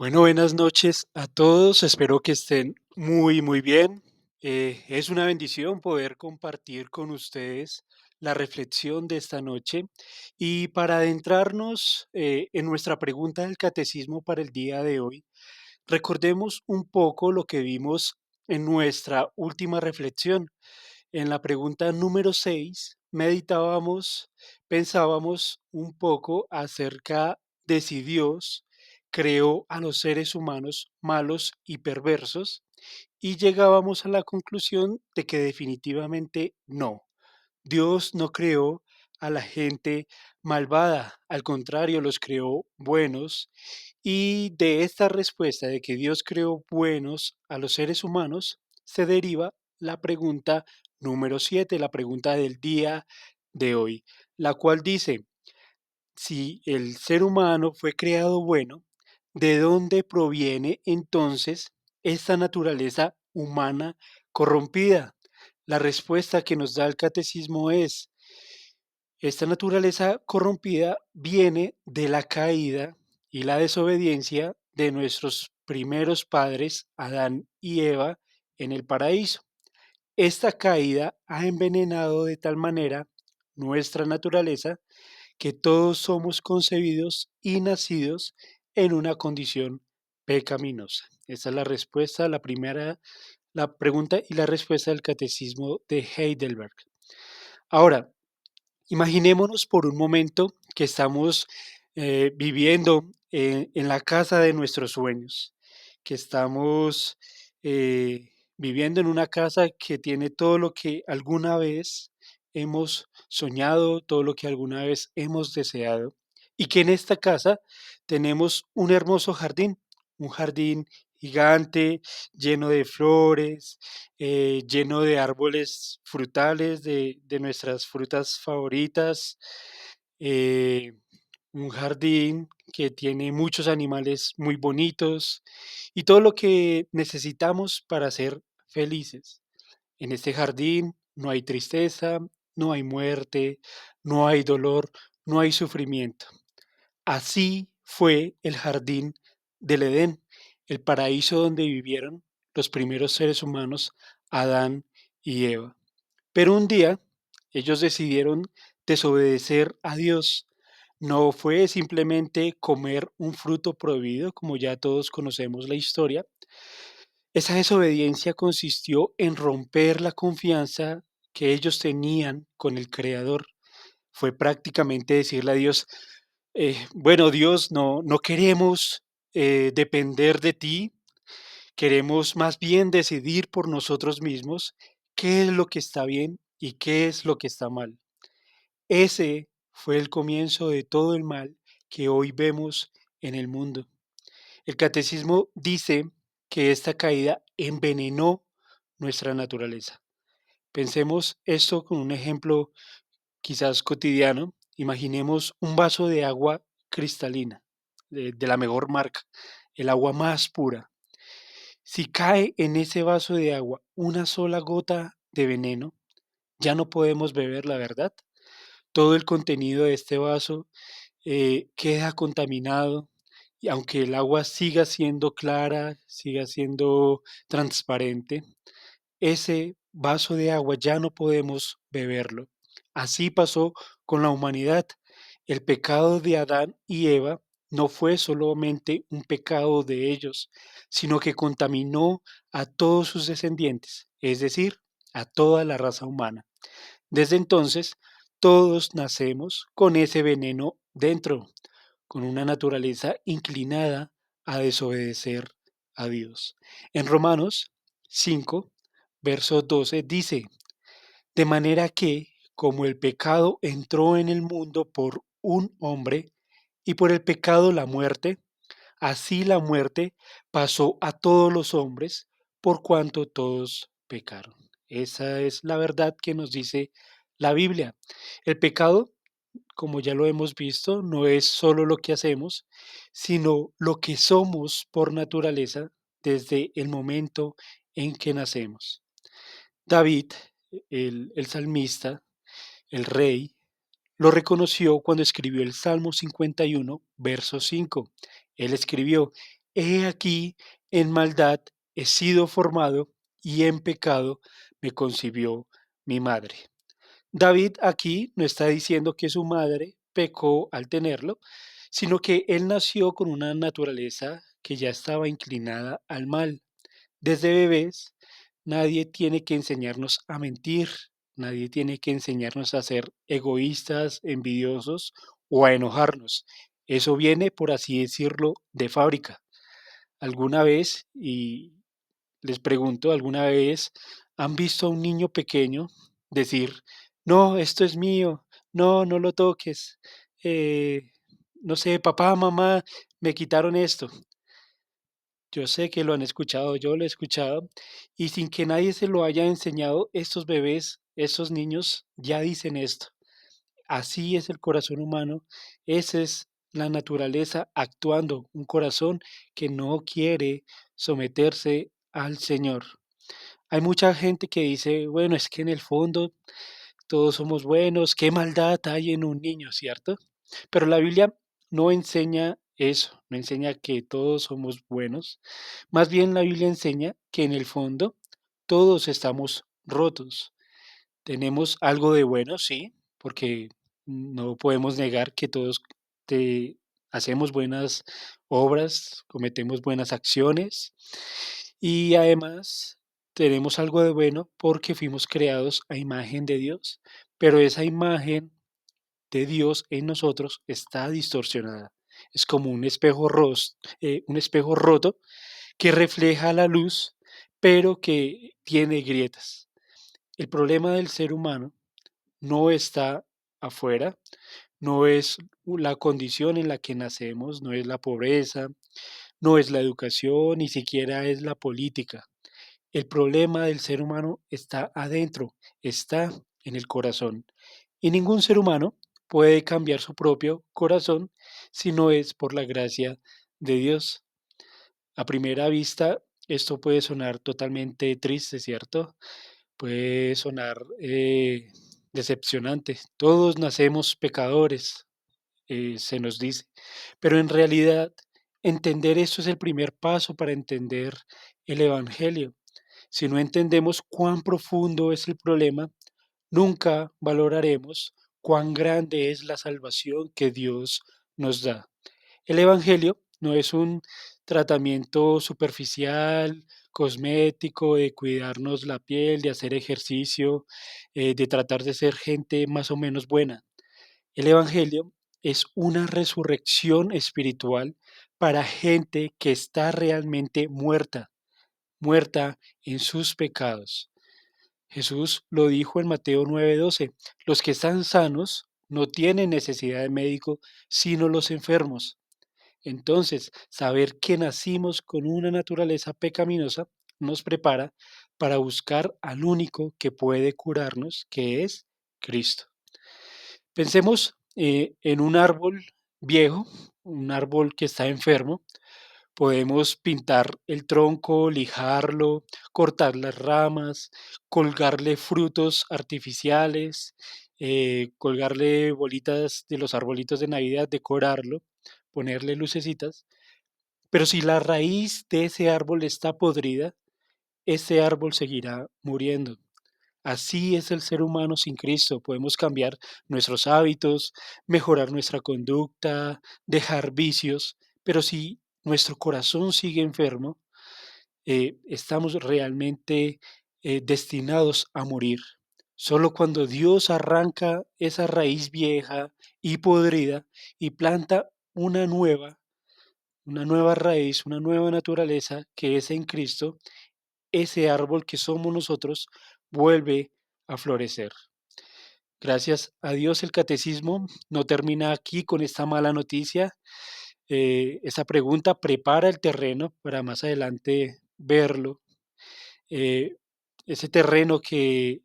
Bueno, buenas noches a todos. Espero que estén muy bien. Es una bendición poder compartir con ustedes la reflexión de esta noche. Y para adentrarnos en nuestra pregunta del catecismo para el día de hoy, recordemos un poco lo que vimos en nuestra última reflexión. En la pregunta número 6 meditábamos, pensábamos un poco acerca de si Dios creó a los seres humanos malos y perversos y llegábamos a la conclusión de que definitivamente no. Dios no creó a la gente malvada, al contrario, los creó buenos. Y de esta respuesta de que Dios creó buenos a los seres humanos, se deriva la pregunta número 7, la pregunta del día de hoy, la cual dice, si el ser humano fue creado bueno, ¿de dónde proviene entonces esta naturaleza humana corrompida? La respuesta que nos da el catecismo es, esta naturaleza corrompida viene de la caída y la desobediencia de nuestros primeros padres, Adán y Eva, en el paraíso. Esta caída ha envenenado de tal manera nuestra naturaleza que todos somos concebidos y nacidos en una condición pecaminosa. Esta es la respuesta a la primera, la pregunta y la respuesta del catecismo de Heidelberg. Ahora, imaginémonos por un momento que estamos viviendo en la casa de nuestros sueños, que estamos viviendo en una casa que tiene todo lo que alguna vez hemos soñado, todo lo que alguna vez hemos deseado, y que en esta casa tenemos un hermoso jardín, un jardín gigante, lleno de flores, lleno de árboles frutales, de nuestras frutas favoritas, eh, un jardín que tiene muchos animales muy bonitos y todo lo que necesitamos para ser felices. En este jardín no hay tristeza, no hay muerte, no hay dolor, no hay sufrimiento. Así fue el jardín del Edén, el paraíso donde vivieron los primeros seres humanos, Adán y Eva. Pero un día ellos decidieron desobedecer a Dios. No fue simplemente comer un fruto prohibido, como ya todos conocemos la historia. Esa desobediencia consistió en romper la confianza que ellos tenían con el Creador. Fue prácticamente decirle a Dios, bueno, Dios, no queremos depender de ti, queremos más bien decidir por nosotros mismos qué es lo que está bien y qué es lo que está mal. Ese fue el comienzo de todo el mal que hoy vemos en el mundo. El catecismo dice que esta caída envenenó nuestra naturaleza. Pensemos esto con un ejemplo quizás cotidiano. Imaginemos un vaso de agua cristalina, de la mejor marca, el agua más pura. Si cae en ese vaso de agua una sola gota de veneno, ya no podemos beber, la verdad. Todo el contenido de este vaso queda contaminado y aunque el agua siga siendo clara, siga siendo transparente, ese vaso de agua ya no podemos beberlo. Así pasó con la humanidad. El pecado de Adán y Eva no fue solamente un pecado de ellos, sino que contaminó a todos sus descendientes, es decir, a toda la raza humana. Desde entonces, todos nacemos con ese veneno dentro, con una naturaleza inclinada a desobedecer a Dios. En Romanos 5, verso 12 dice, de manera que, como el pecado entró en el mundo por un hombre, y por el pecado la muerte, así la muerte pasó a todos los hombres, por cuanto todos pecaron. Esa es la verdad que nos dice la Biblia. El pecado, como ya lo hemos visto, no es solo lo que hacemos, sino lo que somos por naturaleza desde el momento en que nacemos. David, el salmista, el rey, lo reconoció cuando escribió el Salmo 51, verso 5. Él escribió, He aquí, en maldad he sido formado y en pecado me concibió mi madre. David aquí no está diciendo que su madre pecó al tenerlo, sino que él nació con una naturaleza que ya estaba inclinada al mal. Desde bebés, nadie tiene que enseñarnos a mentir, nadie tiene que enseñarnos a ser egoístas, envidiosos o a enojarnos. Eso viene, por así decirlo, de fábrica. ¿Alguna vez, y les pregunto, alguna vez han visto a un niño pequeño decir, no, esto es mío, no, no lo toques, eh, no sé, papá, mamá, me quitaron esto? Yo sé que lo han escuchado, yo lo he escuchado, y sin que nadie se lo haya enseñado, estos bebés, estos niños ya dicen esto. Así es el corazón humano, esa es la naturaleza actuando, un corazón que no quiere someterse al Señor. Hay mucha gente que dice, bueno, es que en el fondo todos somos buenos, qué maldad hay en un niño, ¿cierto? Pero la Biblia no enseña eso, no enseña que todos somos buenos. Más bien la Biblia enseña que en el fondo todos estamos rotos. Tenemos algo de bueno, sí, porque no podemos negar que todos hacemos buenas obras, cometemos buenas acciones y además tenemos algo de bueno porque fuimos creados a imagen de Dios, pero esa imagen de Dios en nosotros está distorsionada. Es como un espejo roto que refleja la luz, pero que tiene grietas. El problema del ser humano no está afuera, no es la condición en la que nacemos, no es la pobreza, no es la educación, ni siquiera es la política. El problema del ser humano está adentro, está en el corazón. Y ningún ser humano puede cambiar su propio corazón si no es por la gracia de Dios. A primera vista, esto puede sonar totalmente triste, ¿cierto? Puede sonar decepcionante. Todos nacemos pecadores, se nos dice, pero en realidad entender esto es el primer paso para entender el Evangelio. Si no entendemos cuán profundo es el problema, nunca valoraremos cuán grande es la salvación que Dios nos da. El Evangelio no es un tratamiento superficial, cosmético, de cuidarnos la piel, de hacer ejercicio, de tratar de ser gente más o menos buena. El Evangelio es una resurrección espiritual para gente que está realmente muerta, muerta en sus pecados. Jesús lo dijo en Mateo 9:12, los que están sanos no tienen necesidad de médico, sino los enfermos. Entonces, saber que nacimos con una naturaleza pecaminosa nos prepara para buscar al único que puede curarnos, que es Cristo. Pensemos en un árbol viejo, un árbol que está enfermo. Podemos pintar el tronco, lijarlo, cortar las ramas, colgarle frutos artificiales, colgarle bolitas de los arbolitos de Navidad, decorarlo, ponerle lucecitas. Pero si la raíz de ese árbol está podrida, ese árbol seguirá muriendo. Así es el ser humano sin Cristo. Podemos cambiar nuestros hábitos, mejorar nuestra conducta, dejar vicios, pero si nuestro corazón sigue enfermo, estamos realmente destinados a morir. Solo cuando Dios arranca esa raíz vieja y podrida y planta una nueva raíz, una nueva naturaleza que es en Cristo, ese árbol que somos nosotros vuelve a florecer. Gracias a Dios el catecismo no termina aquí con esta mala noticia. Esa pregunta prepara el terreno para más adelante verlo. eh, Ese terreno que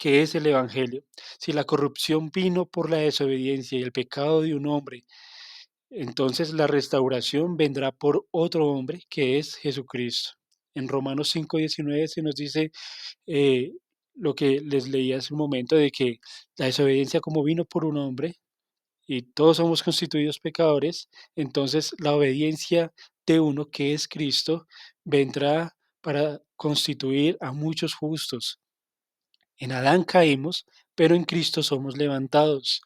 es el Evangelio. Si la corrupción vino por la desobediencia y el pecado de un hombre, entonces la restauración vendrá por otro hombre que es Jesucristo. En Romanos 5:19 se nos dice eh, lo que les leí hace un momento de que la desobediencia como vino por un hombre y todos somos constituidos pecadores, entonces la obediencia de uno que es Cristo, vendrá para constituir a muchos justos. En Adán caímos, pero en Cristo somos levantados.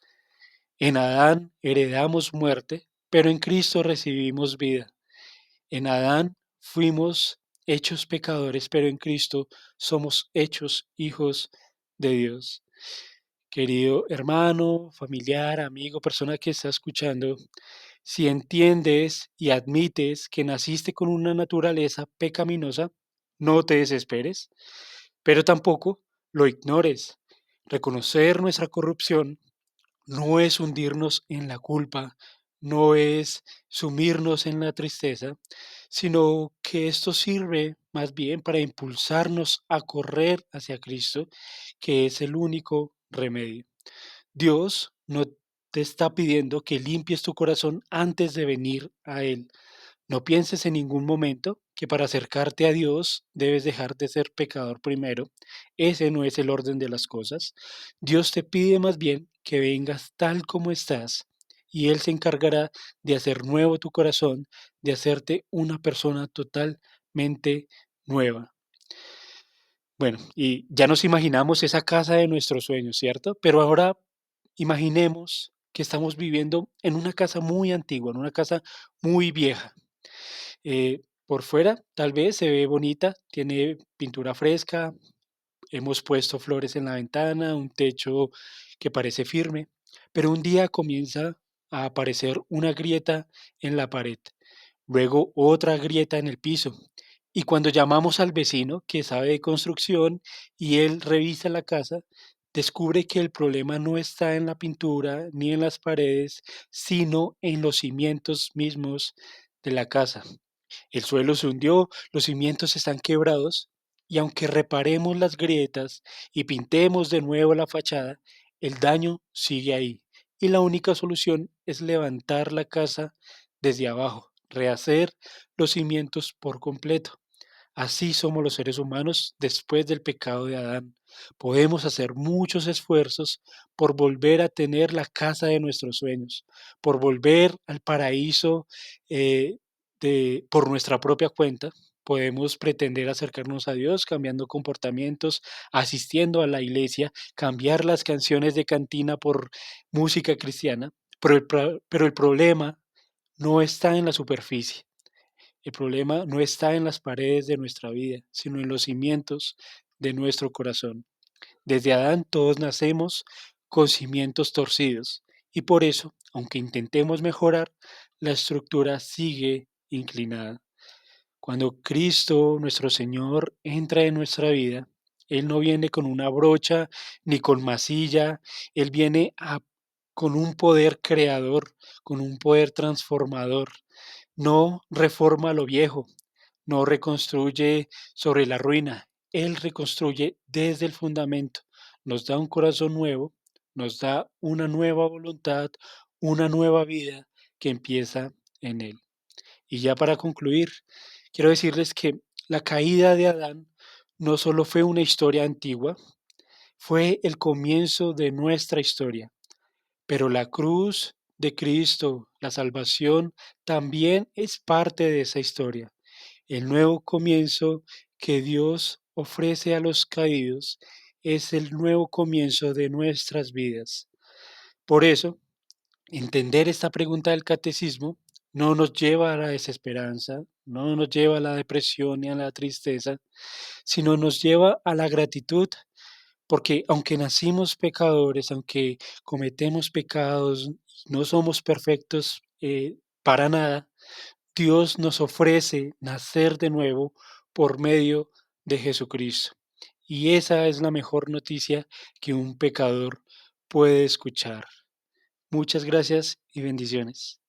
En Adán heredamos muerte, pero en Cristo recibimos vida. En Adán fuimos hechos pecadores, pero en Cristo somos hechos hijos de Dios. Querido hermano, familiar, amigo, persona que está escuchando, si entiendes y admites que naciste con una naturaleza pecaminosa, no te desesperes, pero tampoco lo ignores. Reconocer nuestra corrupción no es hundirnos en la culpa, no es sumirnos en la tristeza, sino que esto sirve más bien para impulsarnos a correr hacia Cristo, que es el único remedio. Dios no te está pidiendo que limpies tu corazón antes de venir a Él. No pienses en ningún momento que para acercarte a Dios debes dejar de ser pecador primero. Ese no es el orden de las cosas. Dios te pide más bien que vengas tal como estás y Él se encargará de hacer nuevo tu corazón, de hacerte una persona totalmente nueva. Bueno, y ya nos imaginamos esa casa de nuestros sueños, ¿cierto? Pero ahora imaginemos que estamos viviendo en una casa muy antigua, en una casa muy vieja. Por fuera tal vez se ve bonita, tiene pintura fresca, hemos puesto flores en la ventana, un techo que parece firme, pero un día comienza a aparecer una grieta en la pared, luego otra grieta en el piso. Y cuando llamamos al vecino que sabe de construcción y él revisa la casa, descubre que el problema no está en la pintura ni en las paredes, sino en los cimientos mismos de la casa. El suelo se hundió, los cimientos están quebrados y aunque reparemos las grietas y pintemos de nuevo la fachada, el daño sigue ahí. Y la única solución es levantar la casa desde abajo, rehacer los cimientos por completo. Así somos los seres humanos después del pecado de Adán. Podemos hacer muchos esfuerzos por volver a tener la casa de nuestros sueños, por volver al paraíso por nuestra propia cuenta. Podemos pretender acercarnos a Dios cambiando comportamientos, asistiendo a la iglesia, cambiar las canciones de cantina por música cristiana, pero el problema no está en la superficie. El problema no está en las paredes de nuestra vida, sino en los cimientos de nuestro corazón. Desde Adán todos nacemos con cimientos torcidos y por eso, aunque intentemos mejorar, la estructura sigue inclinada. Cuando Cristo, nuestro Señor, entra en nuestra vida, Él no viene con una brocha ni con masilla, Él viene con un poder creador, con un poder transformador. No reforma lo viejo, no reconstruye sobre la ruina, Él reconstruye desde el fundamento, nos da un corazón nuevo, nos da una nueva voluntad, una nueva vida que empieza en Él. Y ya para concluir, quiero decirles que la caída de Adán no solo fue una historia antigua, fue el comienzo de nuestra historia, pero la cruz de Cristo, la salvación, también es parte de esa historia. El nuevo comienzo que Dios ofrece a los caídos es el nuevo comienzo de nuestras vidas. Por eso, entender esta pregunta del catecismo no nos lleva a la desesperanza, no nos lleva a la depresión ni a la tristeza, sino nos lleva a la gratitud, porque aunque nacimos pecadores, aunque cometemos pecados, no somos perfectos para nada, Dios nos ofrece nacer de nuevo por medio de Jesucristo. Y esa es la mejor noticia que un pecador puede escuchar. Muchas gracias y bendiciones.